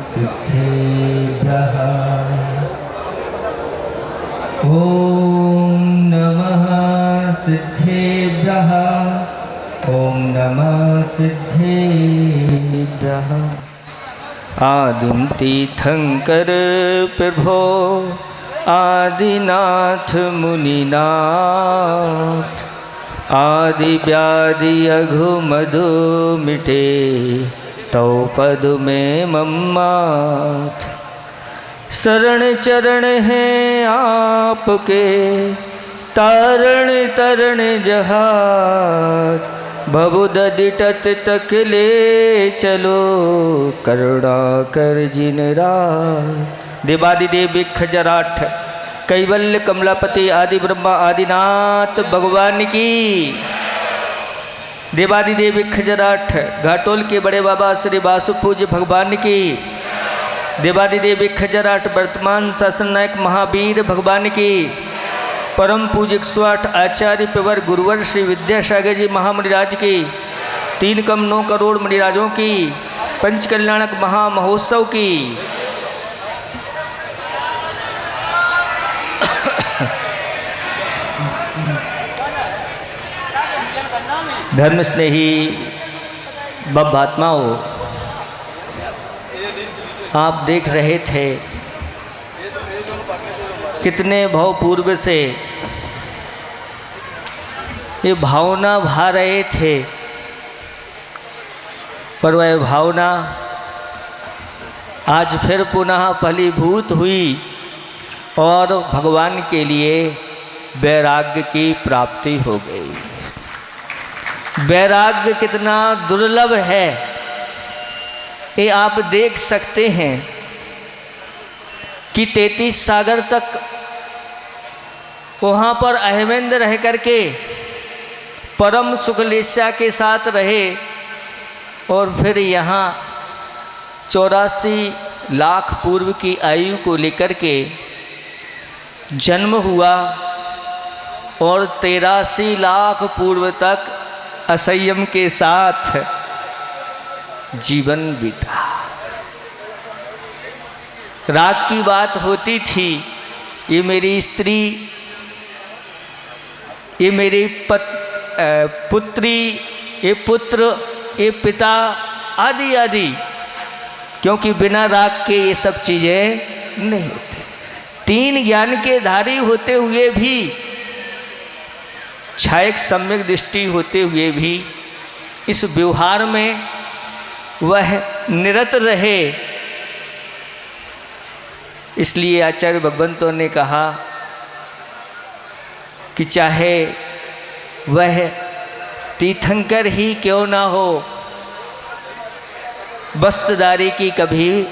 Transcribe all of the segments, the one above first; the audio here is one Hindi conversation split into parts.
सिद्धेभ्यः ॐ नमः सिद्धेभ्यः ॐ नमः सिद्धेभ्यः। आदिं तीर्थंकर प्रभो आदिनाथ मुनिनाथ आदि व्याधि अघुमधु मिटे तौ पद में मम्माथ। शरण चरण है आपके तारण तरण जहाज भवुदधि तट तक ले चलो करुणा कर जिन राज। देवादिदेव विखजराठ कैवल्य कमलापति आदि ब्रह्मा आदिनाथ भगवान की। देवादिदेव विखजराठ घाटोल के बड़े बाबा श्री वासु पूज्य भगवान की। देवादिदेव विखजराठ वर्तमान शासन नायक महावीर भगवान की। परम पूज्य 108 आचार्य पेवर गुरुवर श्री विद्यासागर जी महामुनिराज की। 3 कम 9 करोड़ मुनिराजों की पंच कल्याणक महामहोत्सव की। धर्म स्नेही बब्बात्माओं, आप देख रहे थे कितने भाव पूर्व से ये भावना भा रहे थे, पर वह भावना आज फिर पुनः फलीभूत हुई और भगवान के लिए वैराग्य की प्राप्ति हो गई। वैराग्य कितना दुर्लभ है ये आप देख सकते हैं कि 33 सागर तक वहाँ पर अहमेंद्र रह करके परम सुखलेशा के साथ रहे और फिर यहाँ 84 लाख पूर्व की आयु को लेकर के जन्म हुआ और 83 लाख पूर्व तक असंयम के साथ जीवन बीता। राग की बात होती थी, ये मेरी स्त्री, ये मेरी पुत्री, ये पुत्र, ये पिता आदि आदि, क्योंकि बिना राग के ये सब चीज़ें नहीं होती। 3 ज्ञान के धारी होते हुए भी, छायक सम्यक दृष्टि होते हुए भी इस व्यवहार में वह निरत रहे। इसलिए आचार्य भगवंतों ने कहा कि चाहे वह तीर्थंकर ही क्यों ना हो, वस्त्रधारी की कभी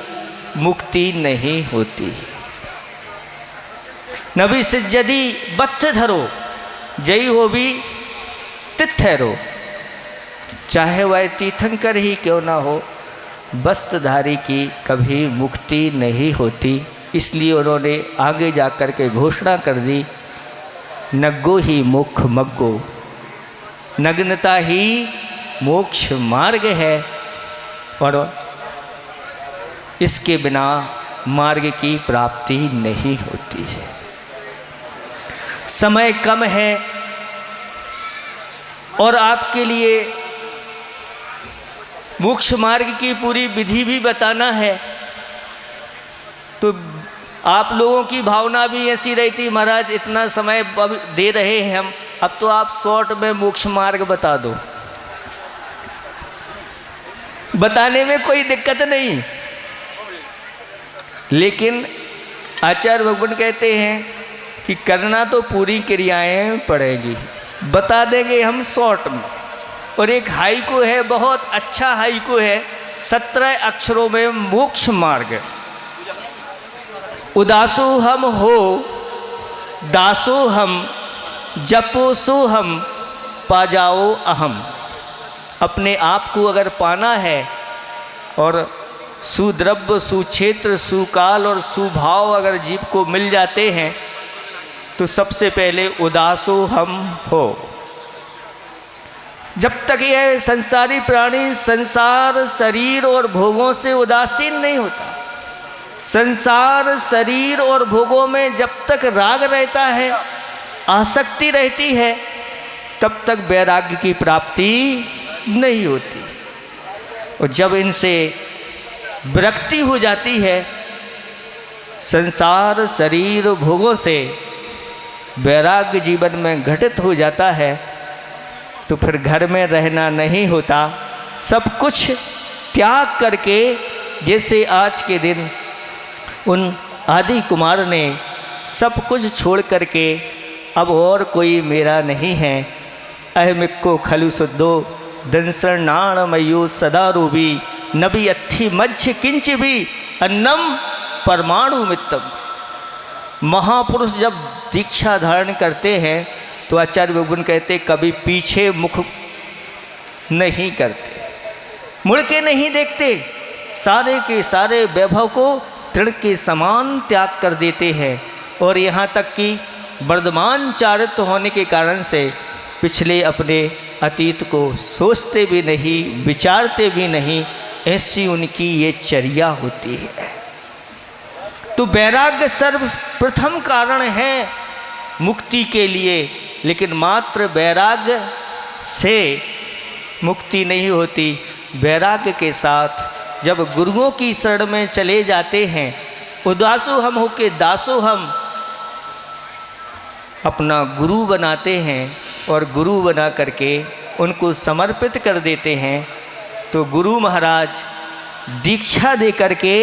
मुक्ति नहीं होती। नबी से यदि बत्थ धरो जय हो भी तिथैरो, चाहे वह तीर्थंकर ही क्यों ना हो, वस्त्रधारी की कभी मुक्ति नहीं होती। इसलिए उन्होंने आगे जाकर के घोषणा कर दी, नग्गो ही मुख मग्गो, नग्नता ही मोक्ष मार्ग है और इसके बिना मार्ग की प्राप्ति नहीं होती है। समय कम है और आपके लिए मोक्ष मार्ग की पूरी विधि भी बताना है, तो आप लोगों की भावना भी ऐसी रहती, महाराज इतना समय दे रहे हैं हम, अब तो आप शॉर्ट में मोक्ष मार्ग बता दो। बताने में कोई दिक्कत नहीं, लेकिन आचार्य भगवान कहते हैं कि करना तो पूरी क्रियाएं पड़ेगी। बता देंगे हम शॉर्ट में। और एक हाइकू है, बहुत अच्छा हाइकू है, 17 अक्षरों में मोक्ष मार्ग। उदासो हम हो दासो हम जपो सो हम पा जाओ अहम। अपने आप को अगर पाना है और सुद्रव्य सुक्षेत्र सुकाल और सुभाव अगर जीव को मिल जाते हैं तो सबसे पहले उदासो हम हो। जब तक यह संसारी प्राणी संसार शरीर और भोगों से उदासीन नहीं होता, संसार शरीर और भोगों में जब तक राग रहता है, आसक्ति रहती है, तब तक वैराग्य की प्राप्ति नहीं होती। और जब इनसे विरक्ति हो जाती है, संसार शरीर भोगों से वैराग्य जीवन में घटित हो जाता है, तो फिर घर में रहना नहीं होता। सब कुछ त्याग करके, जैसे आज के दिन उन आदि कुमार ने सब कुछ छोड़ करके अब और कोई मेरा नहीं है, अहमिक्को खलु सुद्धो दंसरनाण मयो सदा रूबी नबी अत्थि मध्य किंच भी अन्नम परमाणु मित्तम। महापुरुष जब दीक्षा धारण करते हैं तो आचार्य भगवान कहते कभी पीछे मुख नहीं करते, मुड़ के नहीं देखते, सारे के सारे वैभव को तृण के समान त्याग कर देते हैं। और यहाँ तक कि वर्धमान चारित्र होने के कारण से पिछले अपने अतीत को सोचते भी नहीं, विचारते भी नहीं, ऐसी उनकी ये चर्या होती है। तो वैराग्य सर्वप्रथम कारण है मुक्ति के लिए, लेकिन मात्र वैराग्य से मुक्ति नहीं होती। वैराग्य के साथ जब गुरुओं की शरण में चले जाते हैं, उदासो हम होके दासो हम अपना गुरु बनाते हैं और गुरु बना करके उनको समर्पित कर देते हैं, तो गुरु महाराज दीक्षा दे करके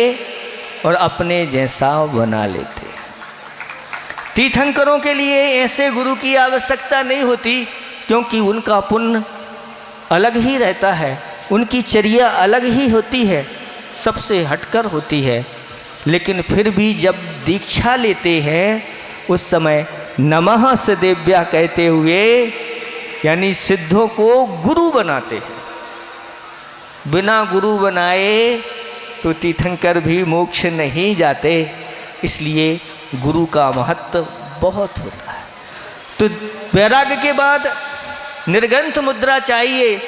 और अपने जैसा बना लेते हैं। तीर्थंकरों के लिए ऐसे गुरु की आवश्यकता नहीं होती, क्योंकि उनका पुण्य अलग ही रहता है, उनकी चर्या अलग ही होती है, सबसे हटकर होती है। लेकिन फिर भी जब दीक्षा लेते हैं उस समय नमः सदेव्या कहते हुए, यानी सिद्धों को गुरु बनाते हैं। बिना गुरु बनाए तो तीर्थंकर भी मोक्ष नहीं जाते, इसलिए गुरु का महत्व बहुत होता है। तो वैराग्य के बाद निर्गंथ मुद्रा चाहिए,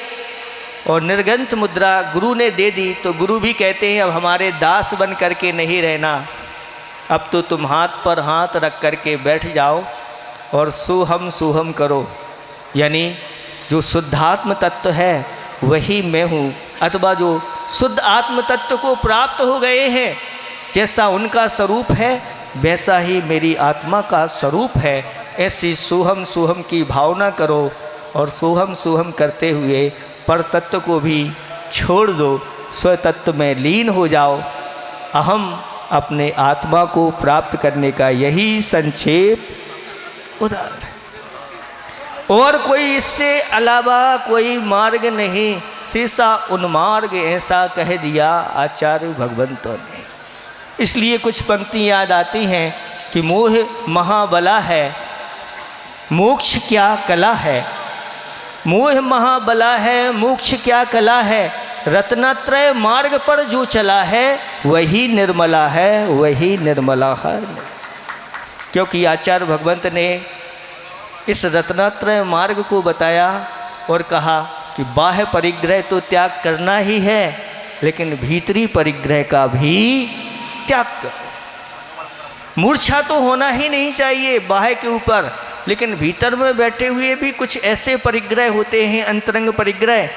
और निर्गंथ मुद्रा गुरु ने दे दी तो गुरु भी कहते हैं अब हमारे दास बन करके नहीं रहना, अब तो तुम हाथ पर हाथ रख करके बैठ जाओ और सोहम सोहम करो। यानी जो शुद्धात्म तत्व है वही मैं हूँ, अथवा जो शुद्ध आत्म तत्व को प्राप्त हो गए हैं, जैसा उनका स्वरूप है वैसा ही मेरी आत्मा का स्वरूप है। ऐसी सोहम सोहम की भावना करो, और सोहम सोहम करते हुए पर तत्व को भी छोड़ दो, स्व तत्व में लीन हो जाओ। अहम अपने आत्मा को प्राप्त करने का यही संक्षेप उदाहरण है, और कोई इससे अलावा कोई मार्ग नहीं। सीसा उन्मार्ग ऐसा कह दिया आचार्य भगवंतों ने। इसलिए कुछ पंक्ति याद आती हैं कि मोह महाबला है, मोक्ष क्या कला है। मोह महाबला है, मोक्ष क्या कला है। रत्नत्रय मार्ग पर जो चला है वही निर्मला है, वही निर्मला है। क्योंकि आचार्य भगवंत ने इस रत्नत्रय मार्ग को बताया और कहा कि बाह्य परिग्रह तो त्याग करना ही है, लेकिन भीतरी परिग्रह का भी त्याग करो। मूर्छा तो होना ही नहीं चाहिए बाह्य के ऊपर, लेकिन भीतर में बैठे हुए भी कुछ ऐसे परिग्रह होते हैं, अंतरंग परिग्रह,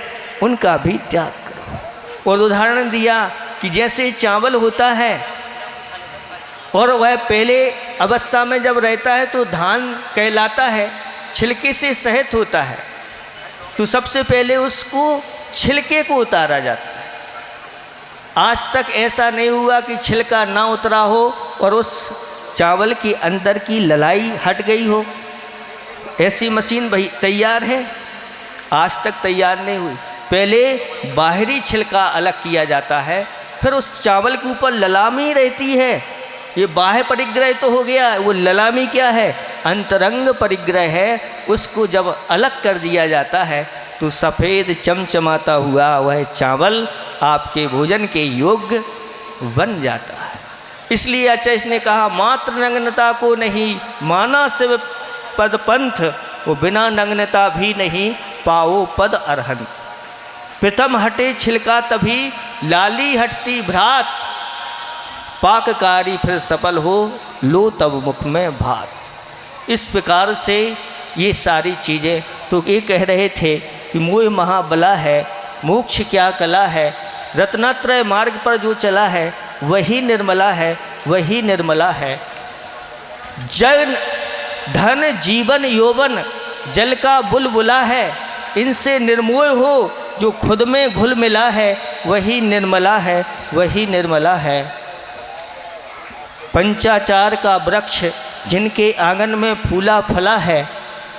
उनका भी त्याग करो। और उदाहरण दिया कि जैसे चावल होता है और वह पहले अवस्था में जब रहता है तो धान कहलाता है, छिलके से सहित होता है, तो सबसे पहले उसको छिलके को उतारा जाता है। आज तक ऐसा नहीं हुआ कि छिलका ना उतरा हो और उस चावल के अंदर की ललाई हट गई हो। ऐसी मशीन भाई तैयार है? आज तक तैयार नहीं हुई। पहले बाहरी छिलका अलग किया जाता है, फिर उस चावल के ऊपर ललामी रहती है। ये बाह्य परिग्रह तो हो गया, वो ललामी क्या है? अंतरंग परिग्रह है। उसको जब अलग कर दिया जाता है तो सफ़ेद चमचमाता हुआ वह चावल आपके भोजन के योग्य बन जाता है। इसलिए आचार्य ने कहा मात्र नग्नता को नहीं माना शिव पद पंथ, वो बिना नग्नता भी नहीं पाओ पद अरहंत। प्रथम हटे छिलका तभी लाली हटती भ्रात, पाककारी फिर सफल हो लो तब मुख में भात। इस प्रकार से ये सारी चीज़ें तो ये कह रहे थे कि मोह महाबला है, मोक्ष क्या कला है, रत्नात्रय मार्ग पर जो चला है वही निर्मला है, वही निर्मला है। जन धन जीवन यौवन जल का बुलबुला है, इनसे निर्मोह हो जो खुद में घुल मिला है वही निर्मला है, वही निर्मला है। पंचाचार का वृक्ष जिनके आंगन में फूला फला है,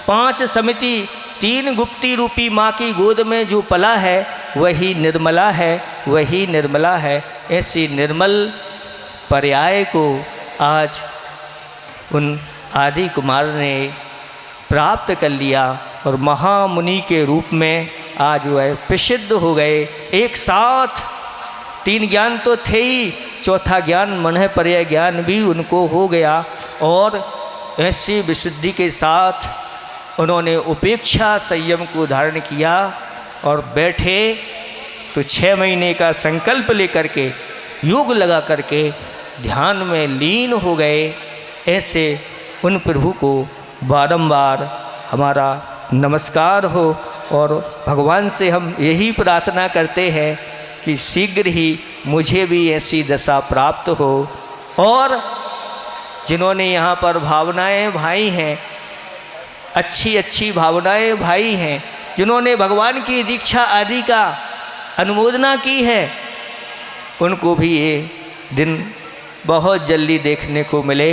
5 समिति 3 गुप्ती रूपी माँ की गोद में जो पला है वही निर्मला है, वही निर्मला है। ऐसी निर्मल पर्याय को आज उन आदि कुमार ने प्राप्त कर लिया और महामुनि के रूप में आज वह प्रसिद्ध हो गए। एक साथ 3 ज्ञान तो थे ही, चौथा ज्ञान मन पर्याय ज्ञान भी उनको हो गया और ऐसी विशुद्धि के साथ उन्होंने उपेक्षा संयम को धारण किया और बैठे तो 6 महीने का संकल्प लेकर के योग लगा करके ध्यान में लीन हो गए। ऐसे उन प्रभु को बारंबार हमारा नमस्कार हो और भगवान से हम यही प्रार्थना करते हैं कि शीघ्र ही मुझे भी ऐसी दशा प्राप्त हो। और जिन्होंने यहाँ पर भावनाएं भाई हैं, अच्छी अच्छी भावनाएं भाई हैं, जिन्होंने भगवान की दीक्षा आदि का अनुमोदना की है, उनको भी ये दिन बहुत जल्दी देखने को मिले।